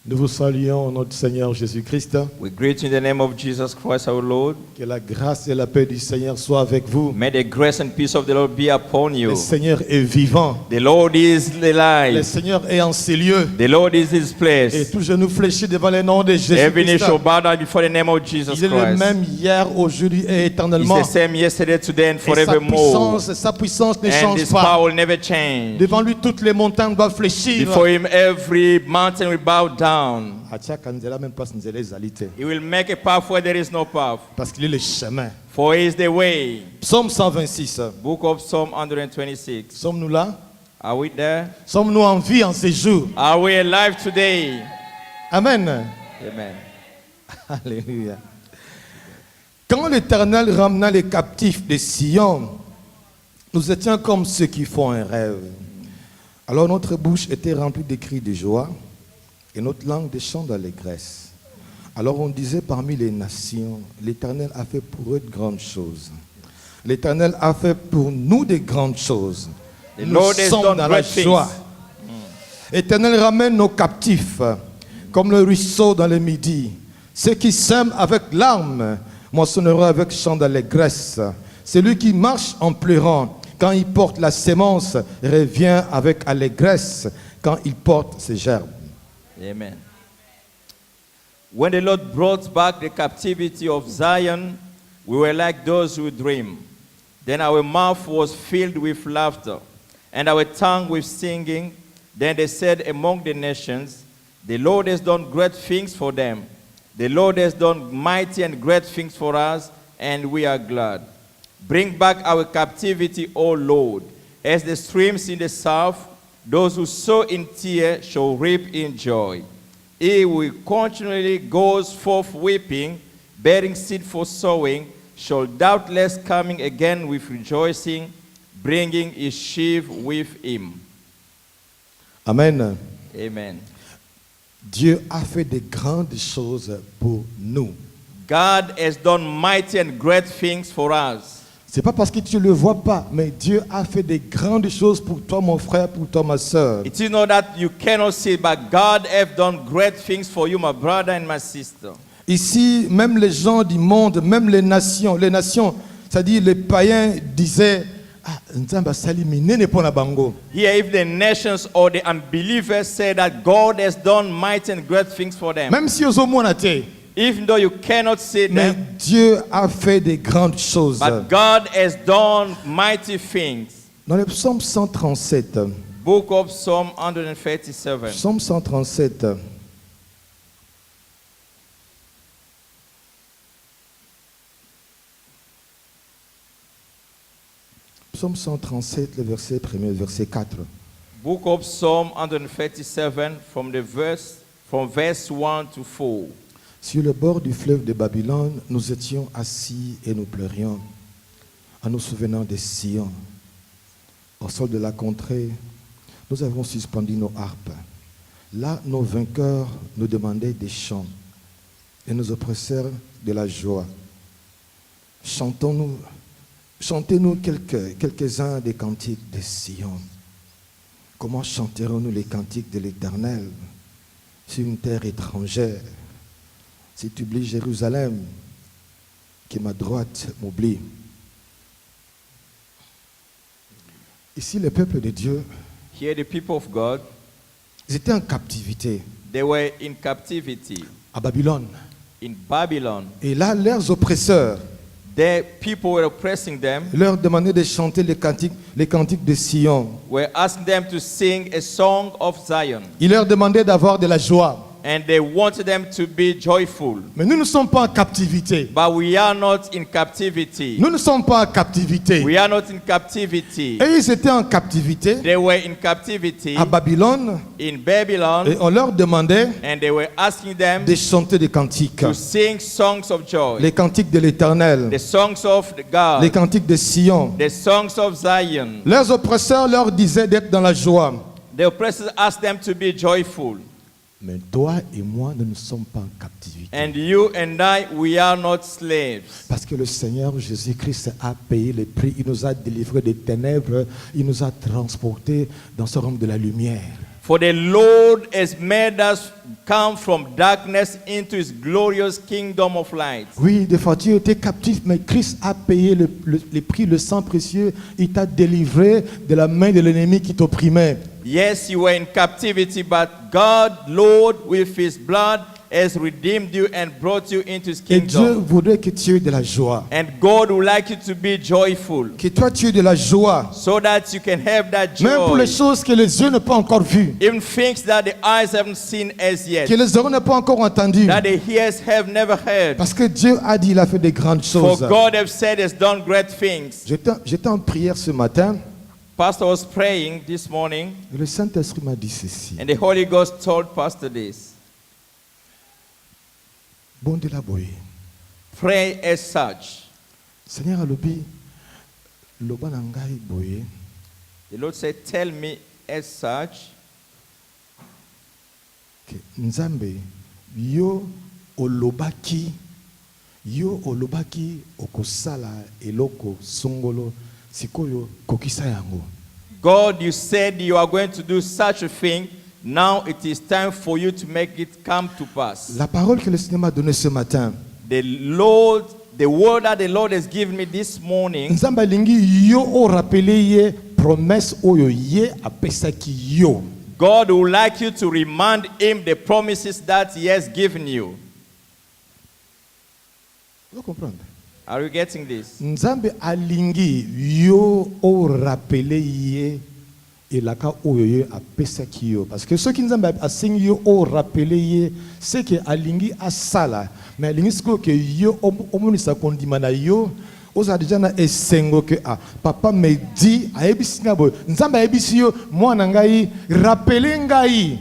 Nous vous saluons, notre Seigneur Jésus-Christ. We greet you in the name of Jesus Christ our Lord. Que la grâce et la paix du Seigneur soient avec vous. May the grace and peace of the Lord be upon you. Le Seigneur est vivant. The Lord is Le alive. Seigneur est en ces lieux. The Lord is His Et place. tout genou fléchit devant le nom de Every knee Jésus-Christ. shall bow down before the name of Jesus Il est le Christ. même hier, aujourd'hui et He's éternellement. the same yesterday, today, and Et forevermore. sa puissance ne And change His pas. power will never change. Devant lui, toutes les montagnes doivent fléchir. Before Him, every mountain will bow down. He will make a path where there is no path. Parce qu'il est le chemin. For He is the way. Psaume 126. Book of Psalm 126. Sommes-nous là? Are we there? Sommes-nous en vie en ces jours? Are we alive today? Amen. Amen. Alléluia. Quand l'Éternel ramena les captifs de Sion, nous étions comme ceux qui font un rêve. Alors notre bouche était remplie de cris de joie et notre langue de chants d'allégresse. Alors on disait parmi les nations, l'Éternel a fait pour eux de grandes choses. L'Éternel a fait pour nous de grandes choses. The Nous Lord has sommes done dans la great joie. things. L'Éternel ramène nos captifs comme le ruisseau dans le midi. Ceux qui sèment avec larmes moissonneront avec chant d'allégresse. Celui qui marche en pleurant, quand il porte la sémence, revient avec allégresse quand il porte ses gerbes. Amen. When the Lord brought back the captivity of Zion, we were like those who dream. Then our mouth was filled with laughter, and our tongue with singing. Then they said among the nations, the Lord has done great things for them. The Lord has done mighty and great things for us, and we are glad. Bring back our captivity, O Lord, as the streams in the south. Those who sow in tears shall reap in joy. He who continually goes forth weeping, bearing seed for sowing, shall doubtless coming again with rejoicing, bringing his sheaf with him. Amen. Amen. Dieu a fait de grandes choses pour nous. God has done mighty and great things for us. C'est pas parce que tu ne le vois pas, mais Dieu a fait de grandes choses pour toi, mon frère, pour toi, ma soeur. It is not that you cannot see, but God has done great things for you, my brother and my sister. Ici, même les gens du monde, même les nations, c'est-à-dire les païens disaient, ah, Nzamba salimi nene pona bango. Here, if the nations or the unbelievers say that God has done mighty and great things for them, Même si aux mona te, even though you cannot see mais them, Dieu a fait de grandes choses. but God has done mighty things. Dans le psaume 137, Book of Psalm 137. psaume 137, psaume 137, le verset 1er, verset 4. Book of Psalm 137 from verse 1 to 4. Sur le bord du fleuve de Babylone, nous étions assis et nous pleurions en nous souvenant de Sion. Au sol de la contrée, nous avons suspendu nos harpes. Là, nos vainqueurs nous demandaient des chants et nos oppresseurs de la joie. Chantez-nous quelques-uns des cantiques de Sion. Comment chanterons-nous les cantiques de l'Éternel sur une terre étrangère? Si tu oublies Jérusalem, que ma droite m'oublie. Ici, le peuple de Dieu, Here, the people of God, ils étaient en captivité they were in captivity à Babylone. in Babylon. Et là, leurs oppresseurs The people were oppressing them, leur demandaient de chanter les cantiques de Sion. were asking them to sing a song of Zion, Ils leur demandaient d'avoir de la joie. and they wanted them to be joyful. Mais nous ne sommes pas en captivité. But we are not in captivity. Nous ne sommes pas en captivité. We are not in captivity. Et ils étaient en captivité They were in captivity à Babylone. in Babylon, Et on leur demandait and they were asking them de chanter des cantiques. to sing songs of joy, Les cantiques de l'Éternel. the songs of Les God, cantiques de Sion. the songs of Zion. Leurs oppresseurs leur disaient d'être dans la joie. The oppressors asked them to be joyful. Mais toi et moi, nous ne sommes pas en captivité. And you and I, we are not slaves. Parce que le Seigneur Jésus-Christ a payé le prix. Il nous a délivrés des ténèbres. Il nous a transportés dans ce royaume de la lumière. For the Lord has made us come from darkness into his glorious kingdom of light. Oui, des fois tu étais captif, mais Christ a payé le prix, le sang précieux. Il t'a délivré de la main de l'ennemi qui t'opprimait. Yes, you were in captivity, but God, Lord, with his blood, has redeemed you and brought you into his Et Dieu kingdom. voudrait que tu aies de la joie. And God would like you to be joyful, Que toi tu aies de la joie. so that you can have that Même pour les joy. choses que les yeux n'ont pas encore vues. Even things that the eyes haven't seen as yet, Que les oreilles n'ont pas encore entendues. that the ears have never heard. Parce que Dieu a dit, il a fait de grandes For choses. God has said has done great things. J'étais en prière ce matin Pastor was praying this morning, et le Saint-Esprit m'a dit ceci. and the Holy Ghost told Pastor this. Bon de la boye. Pray as such. Seigneur alobi, loba na ngai boye. The Lord said, tell me as such, Que Nzambe, yo olobaki okosala eloko songolo sikoyo kokisa yango. God, you said you are going to do such a thing. Now it is time for you to make it come to pass. La parole que le Seigneur m'a donnée ce matin. The word that the Lord has given me this morning, Nzambe alingi yo o rappeler ye promesse oyo ye apesaki yo. God would like you to remind him the promises that he has given you. Vous comprenez? Are you getting this? Nzambe alingi yo o rappeler ye elaka oyo ye apesaki yo. Parce que ceux qui Nzambe asingi yo o rappeler ye, c'est que alingi asala. Mais alingi siko que yo omonisa kondima na yo. Oza déjà na esengo que papa me dit ayebisi nga boy. Nzambe ayebisi yo mwana ngai rappeler ngai.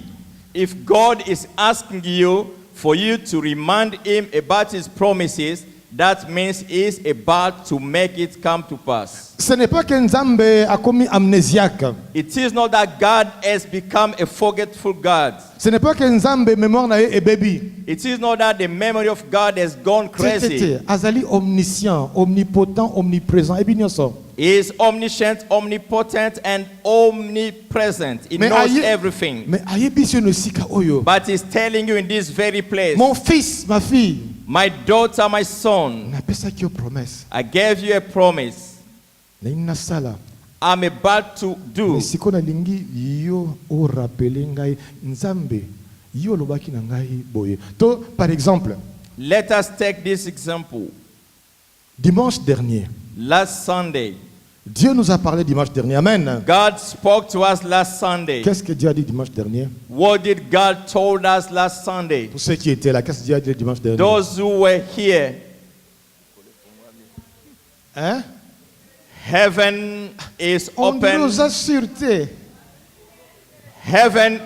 If God is asking you for you to remind him about his promises, that means he is about to make it come to pass. Ce n'est pas que Nzambe a commis amnésiaque. It is not that God has become a forgetful God. Ce n'est pas que Nzambe mémoire na ye baby. It is not that the memory of God has gone crazy. Azali omniscient, omnipotent, omniprésent. Et bien ça. He is omniscient, omnipotent, and omnipresent. He knows everything. Mais ayebisi no sika oyo. But he's telling you in this very place, Mon fils, ma fille. my daughter, my son, Napesaki yo promesse. I gave you a promise. Na ina sala. I'm about to do. Siko na lingi yo o rappeler ngai Nzambe. Yo lobaki na ngai boye. To par exemple, Let us take this example. dimanche dernier, Last Sunday, Dieu nous a parlé dimanche dernier. Amen. God spoke to us last Sunday. Qu'est-ce que Dieu a dit dimanche dernier? What did God told us last Sunday? Pour ceux qui étaient là, qu'est-ce que Dieu a dit dimanche dernier? Those who were here, Hein? heaven is On open. nous a sûreté. Heaven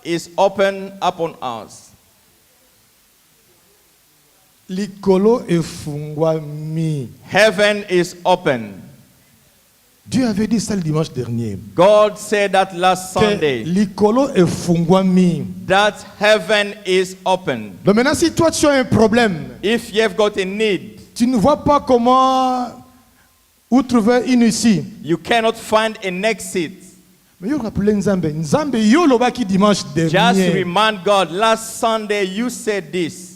is open upon us. Likolo efungwami. Heaven is open. Dieu avait dit ça le dimanche dernier. God said that last Que Sunday, likolo efungwami. that heaven is open. Donc maintenant, si toi tu as un problème, If you have got a need, tu ne vois pas comment où trouver une issue. you cannot find an exit. Mais yo rappelez Nzambe. Nzambe yo lobaki dimanche Just dernier. remind God, last Sunday you said this.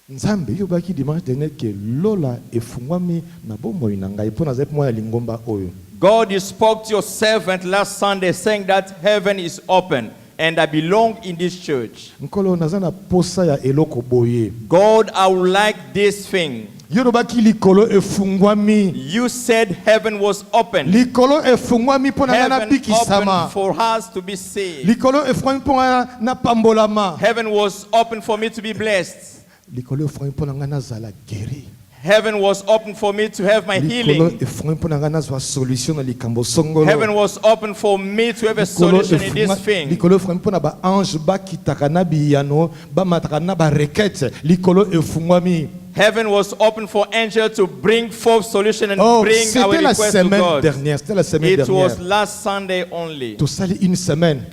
Nzambe yo lobaki dimanche dernier que lola efungwami na bomoi na ngai pona zepe moya lingomba oyo. God, you spoke to your servant last Sunday saying that heaven is open and I belong in this church. Nkolo naza na posa ya eloko boye. God, I would like this thing. Yo lobaki likolo efungwami. You said heaven was open. Likolo efungwami pona na Heaven open bikisama. for us to be saved. Likolo efungwami pona na pambolama. Heaven was open for me to be blessed. Likolo efungwami pona nga nazala guéri. Heaven was open for me to have my Likolo healing. efungwami pona nga nazwa solution na likambo songolo. Heaven was open for me to have a solution in this thing. Likolo efungwami pona ba ange bakitaka na biyano bamataka na ba requête. Likolo efungwami. Heaven was open for angels to bring forth solution and Oh, bring our c'était la request to semaine God. dernière. C'était la semaine It was dernière. last Sunday only. Tout ça une semaine.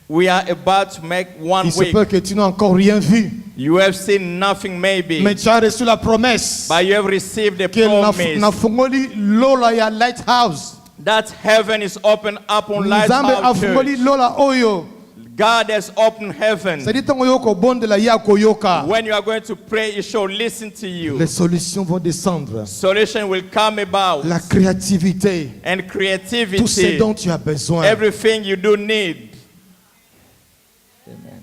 We are about to make one Il se week. peut que tu n'as encore rien vu. You have seen nothing maybe, Mais tu as reçu la promesse but you have received a que promise na fungoli lola ya lighthouse. that heaven is open up on Life Nzambe House afungoli Church. lola oyo. God has opened heaven. C'est dit tango yoko bondela ya koyoka. When you are going to pray, it shall listen to you. Les solutions vont descendre. Solution will come about. La créativité, And tout ce creativity, dont tu as besoin. everything you do need. Amen.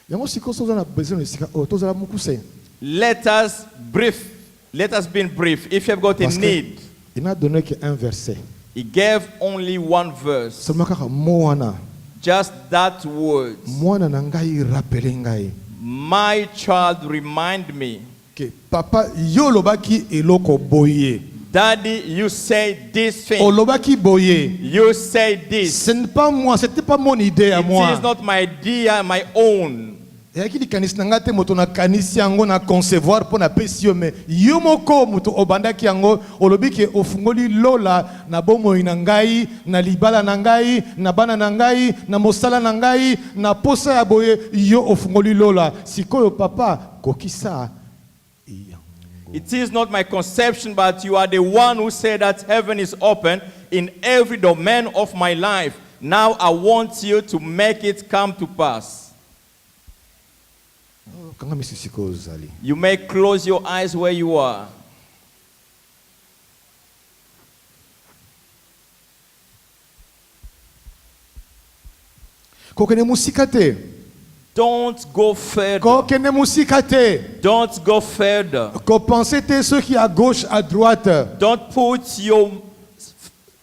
Yango siko soza na besoin de sika o tozala mukuse. Let us brief. Let us be brief. If you have got a Parce que need, il n'a donné qu'un verset. he gave only one verse. Seulement kaka moana. Just that word. Moana na ngai rappele ngai. My child, remind me. Que papa yo lobaki eloko boye. Daddy, you say this thing. Olobaki boye. You say this. Ce n'est pas moi, c'était pas mon idée à It moi. is not my idea, my own. Yaki likanisi na ngate moto na kanisi yango na concevoir pour na pesi yo, mais yo moko moto obandaki yango olobi ke ofungoli lola na bomo na ngai na libala na ngai na bana na ngai na mosala na ngai na posa ya boye yo ofungoli lola sikoyo papa kokisa. It is not my conception, but you are the one who said that heaven is open in every domain of my life. Now I want you to make it come to pass. Kanga misisiko zali. You may close your eyes where you are. Kokene musika te. Don't go further. Kokene musika te. Don't go further. Ko penser te ceux qui à gauche à droite. Don't put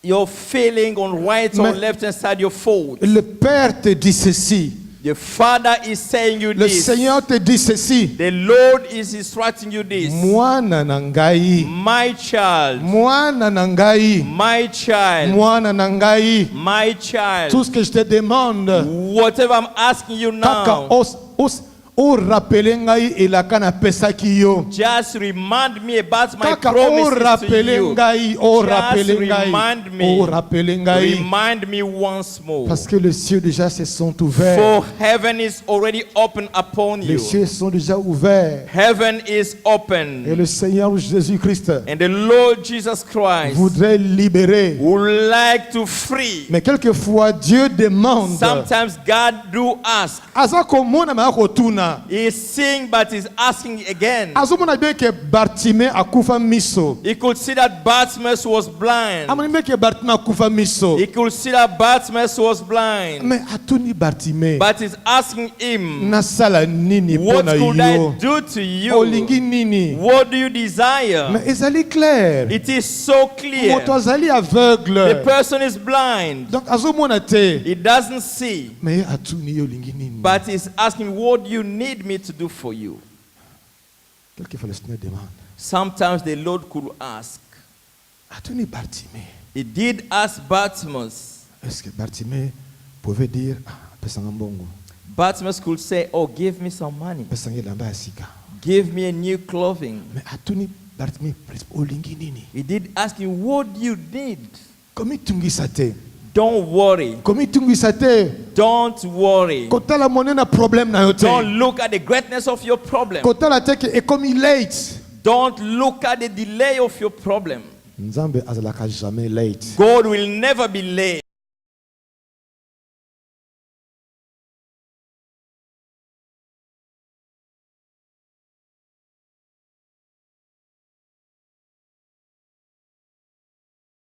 your feeling on right or Mais- left hand side your foot. Le Père te dit ceci. The Father is saying you Le this. Seigneur te dit ceci. The Lord is instructing you this. Mwana na ngai. My child, Mwana na ngai. my child, Mwana na ngai. my child. Tout ce que je te demande, Whatever I'm asking you kaka now, o rappele ngai elaka na pesaki yo. just remind me about my Kaka o promises to rappele you. ngai, o Just rappele remind ngai, me. o rappele ngai. Remind me once more. Parce que les cieux déjà se sont ouverts. For heaven is already open upon Les you. cieux sont déjà ouverts. Heaven is Et open. le Seigneur Jésus-Christ And the Lord Jesus Christ voudrait libérer. would like to free. Mais quelquefois, Dieu demande. Sometimes God do ask. Aza komona ma kotuna. He is seeing, but he's asking again. Azomona bien que Bartimée akufa miso. He could see that Bartimaeus was blind. Amoni bien que Bartimée akufa miso. He could see that Bartimaeus was blind. Mais atuni Bartimée. But he's asking him, Nasala nini what pona could I yo? do to you? Olingi nini? What do you desire? Mais ezali clair. It is so clear. Moto azali The aveugle. person is blind. Donc azomona te. He doesn't see. Mais atuni yo olingi nini? But he's asking, what do you need me to do for you? Quelquefois le Seigneur demande. Sometimes the Lord could ask. Atuni Bartimée. He did ask Bartimaeus. Est-ce que Bartimée pouvait dire pesanga mbongo? Bartimaeus could say, oh, give me some money. Pesanga lamba ya sika. Give me a new clothing. Mais atuni Bartimée olingi nini? He did ask him, what do you need? Komi tungisa te. Don't worry. Komi tungisa te. Don't worry. Kotala monena problème na yo te. Don't look at the greatness of your problem. Kotala te ke ekomi late. Don't look at the delay of your problem. Nzambe azalaka jamais late. God will never be late.